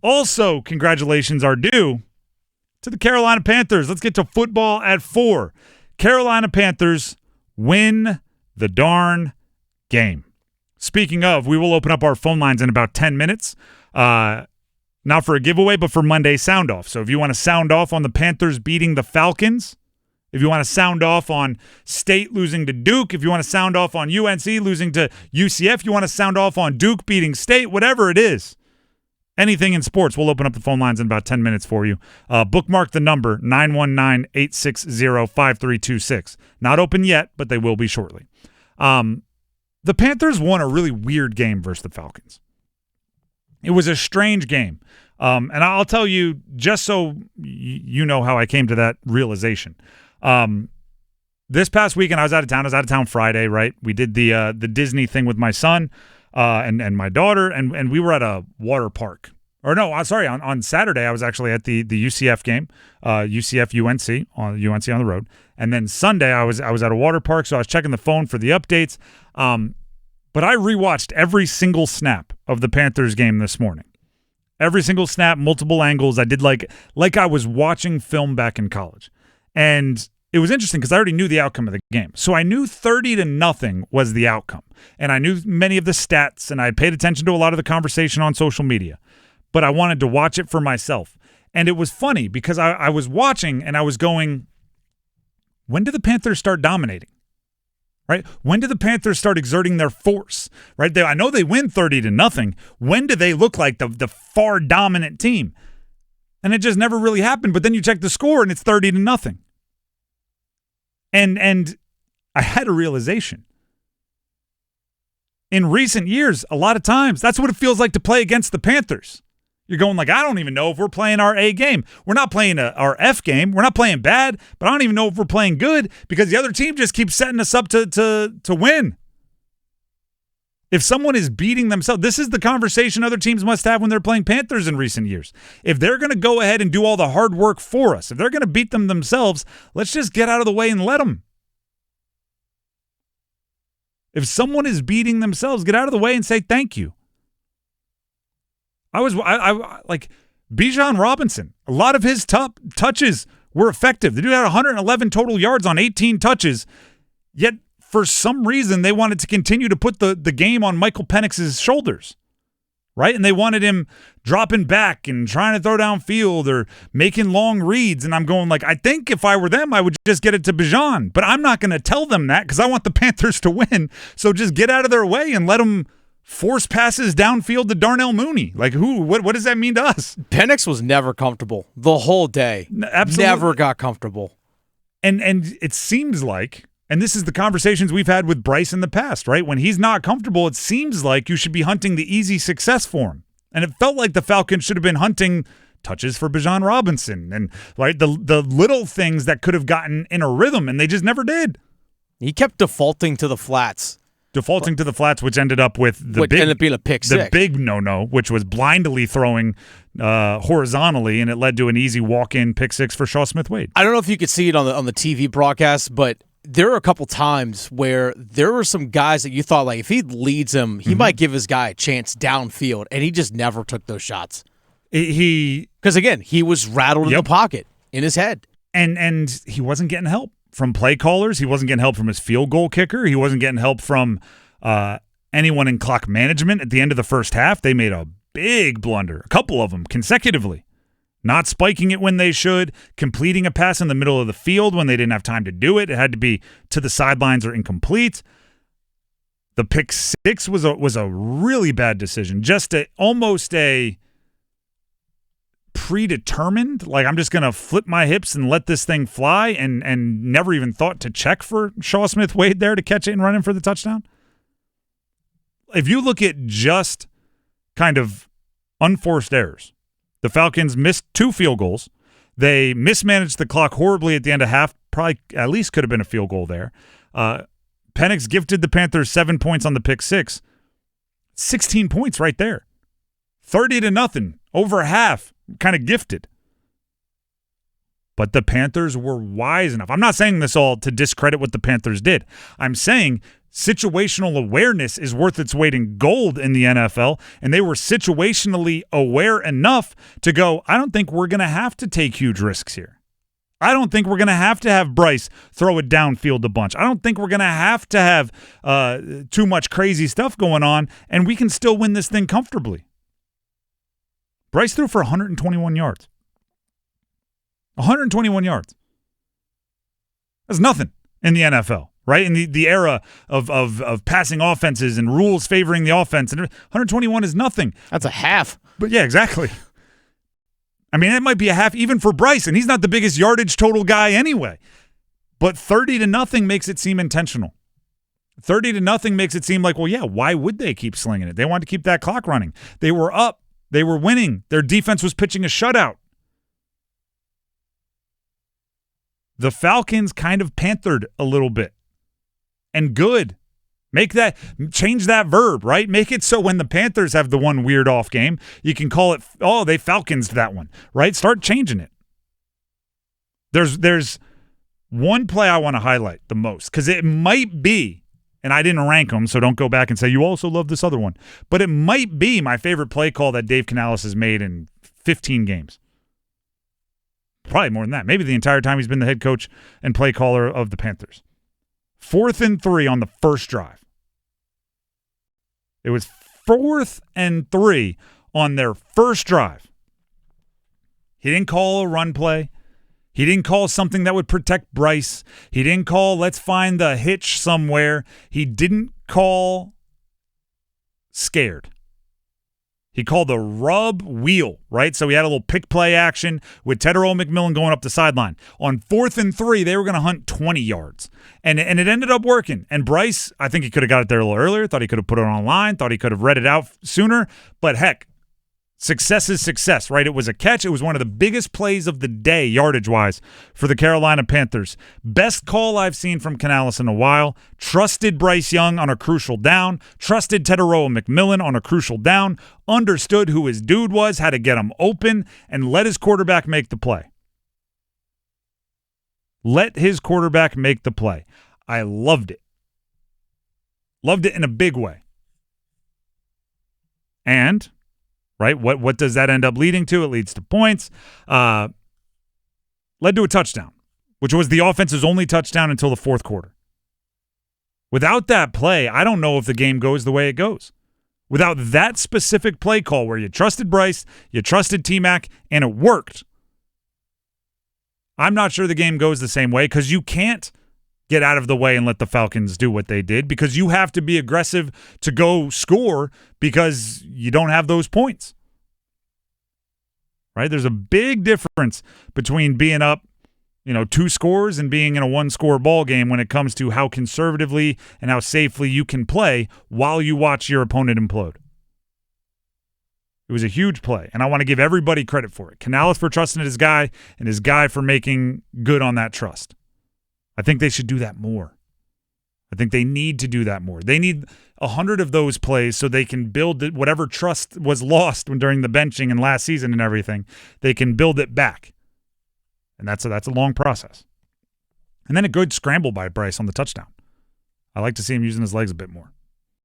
Also, congratulations are due to the Carolina Panthers. Let's get to football at 4. Carolina Panthers win the darn game. Speaking of, we will open up our phone lines in about 10 minutes. Not for a giveaway, but for Monday sound off. So if you want to sound off on the Panthers beating the Falcons, if you want to sound off on State losing to Duke, if you want to sound off on UNC losing to UCF, you want to sound off on Duke beating State, whatever it is, anything in sports, we'll open up the phone lines in about 10 minutes for you. Bookmark the number 919-860-5326. Not open yet, but they will be shortly. The Panthers won a really weird game versus the Falcons. It was a strange game. And I'll tell you, just so you know how I came to that realization. This past weekend, I was out of town. I was out of town Friday, right? We did the Disney thing with my son and my daughter, and we were at a water park. Or no, sorry, on Saturday, I was actually at the UCF game, UCF-UNC, on UNC on the road. And then Sunday, I was at a water park, so I was checking the phone for the updates. But I rewatched every single snap of the Panthers game this morning. Every single snap, multiple angles. I did like I was watching film back in college. And it was interesting because I already knew the outcome of the game. So I knew 30-0 was the outcome. And I knew many of the stats, and I paid attention to a lot of the conversation on social media. But I wanted to watch it for myself. And it was funny because I was watching and I was going, when did the Panthers start dominating? Right? When do the Panthers start exerting their force? Right? I know they win 30-0. When do they look like the far dominant team? And it just never really happened. But then you check the score and it's 30-0. And I had a realization. In recent years, a lot of times, that's what it feels like to play against the Panthers. You're going like, I don't even know if we're playing our A game. We're not playing our F game. We're not playing bad, but I don't even know if we're playing good because the other team just keeps setting us up to win. If someone is beating themselves, this is the conversation other teams must have when they're playing Panthers in recent years. If they're going to go ahead and do all the hard work for us, if they're going to beat them themselves, let's just get out of the way and let them. If someone is beating themselves, get out of the way and say thank you. I like Bijan Robinson. A lot of his top touches were effective. The dude had 111 total yards on 18 touches, yet for some reason they wanted to continue to put the game on Michael Penix's shoulders, right? And they wanted him dropping back and trying to throw downfield or making long reads. And I'm going like, I think if I were them, I would just get it to Bijan. But I'm not going to tell them that because I want the Panthers to win. So just get out of their way and let them force passes downfield to Darnell Mooney. Like, what does that mean to us? Penix was never comfortable the whole day. Absolutely. Never got comfortable. And it seems like, and this is the conversations we've had with Bryce in the past, right? When he's not comfortable, it seems like you should be hunting the easy success for him. And it felt like the Falcons should have been hunting touches for Bijan Robinson and right the little things that could have gotten in a rhythm, and they just never did. He kept defaulting to the flats. Which ended up with ended up being a pick six. The big no-no, which was blindly throwing horizontally, and it led to an easy walk-in pick six for Shaw Smith-Wade. I don't know if you could see it on the TV broadcast, but there were a couple times where there were some guys that you thought, like, if he leads him, he might give his guy a chance downfield, and he just never took those shots. Because, again, he was rattled in the pocket, in his head. And he wasn't getting help from play callers. He wasn't getting help from his field goal kicker. He wasn't getting help from anyone in clock management at the end of the first half. They made a big blunder, a couple of them consecutively. Not spiking it when they should, completing a pass in the middle of the field when they didn't have time to do it. It had to be to the sidelines or incomplete. The pick six was a really bad decision. Just almost a predetermined, like I'm just going to flip my hips and let this thing fly and never even thought to check for Shaw Smith-Wade there to catch it and run in for the touchdown. If you look at just kind of unforced errors, the Falcons missed 2 field goals. They mismanaged the clock horribly at the end of half. Probably at least could have been a field goal there. Penix gifted the Panthers 7 points on the pick six. 16 points right there. 30-0, over half, kind of gifted. But the Panthers were wise enough. I'm not saying this all to discredit what the Panthers did. I'm saying situational awareness is worth its weight in gold in the NFL, and they were situationally aware enough to go, I don't think we're going to have to take huge risks here. I don't think we're going to have Bryce throw it downfield a bunch. I don't think we're going to have too much crazy stuff going on, and we can still win this thing comfortably. Bryce threw for 121 yards. 121 yards. That's nothing in the NFL, right? In the era of passing offenses and rules favoring the offense, and 121 is nothing. That's a half. But yeah, exactly. I mean, it might be a half even for Bryce, and he's not the biggest yardage total guy anyway. But 30-0 makes it seem intentional. 30-0 makes it seem like, well, yeah, why would they keep slinging it? They wanted to keep that clock running. They were up. They were winning. Their defense was pitching a shutout. The Falcons kind of panthered a little bit. And good. Change that verb, right? Make it so when the Panthers have the one weird off game, you can call it, oh, they Falcons that one, right? Start changing it. There's one play I want to highlight the most, because it might be, and I didn't rank them, so don't go back and say, you also love this other one, but it might be my favorite play call that Dave Canales has made in 15 games. Probably more than that. Maybe the entire time he's been the head coach and play caller of the Panthers. 4th and 3 on the first drive. It was 4th and 3 on their first drive. He didn't call a run play. He didn't call something that would protect Bryce. He didn't call, let's find the hitch somewhere. He didn't call scared. He called the rub wheel, right? So he had a little pick play action with Tepper McMillan going up the sideline. On 4th and 3, they were going to hunt 20 yards. And it ended up working. And Bryce, I think he could have got it there a little earlier, thought he could have put it online, thought he could have read it out sooner. But heck, success is success, right? It was a catch. It was one of the biggest plays of the day, yardage-wise, for the Carolina Panthers. Best call I've seen from Canales in a while. Trusted Bryce Young on a crucial down. Trusted Tepper McMillan on a crucial down. Understood who his dude was, how to get him open, and let his quarterback make the play. Let his quarterback make the play. I loved it. Loved it in a big way. And right? What does that end up leading to? It leads to points. Led to a touchdown, which was the offense's only touchdown until the fourth quarter. Without that play, I don't know if the game goes the way it goes. Without that specific play call where you trusted Bryce, you trusted T-Mac, and it worked, I'm not sure the game goes the same way, because you can't get out of the way and let the Falcons do what they did, because you have to be aggressive to go score because you don't have those points. Right? There's a big difference between being up, 2 scores and being in a 1-score ball game when it comes to how conservatively and how safely you can play while you watch your opponent implode. It was a huge play, and I want to give everybody credit for it. Canales for trusting his guy, and his guy for making good on that trust. I think they should do that more. I think they need to do that more. They need 100 of those plays so they can build it, whatever trust was lost during the benching and last season and everything. They can build it back. And that's a long process. And then a good scramble by Bryce on the touchdown. I like to see him using his legs a bit more.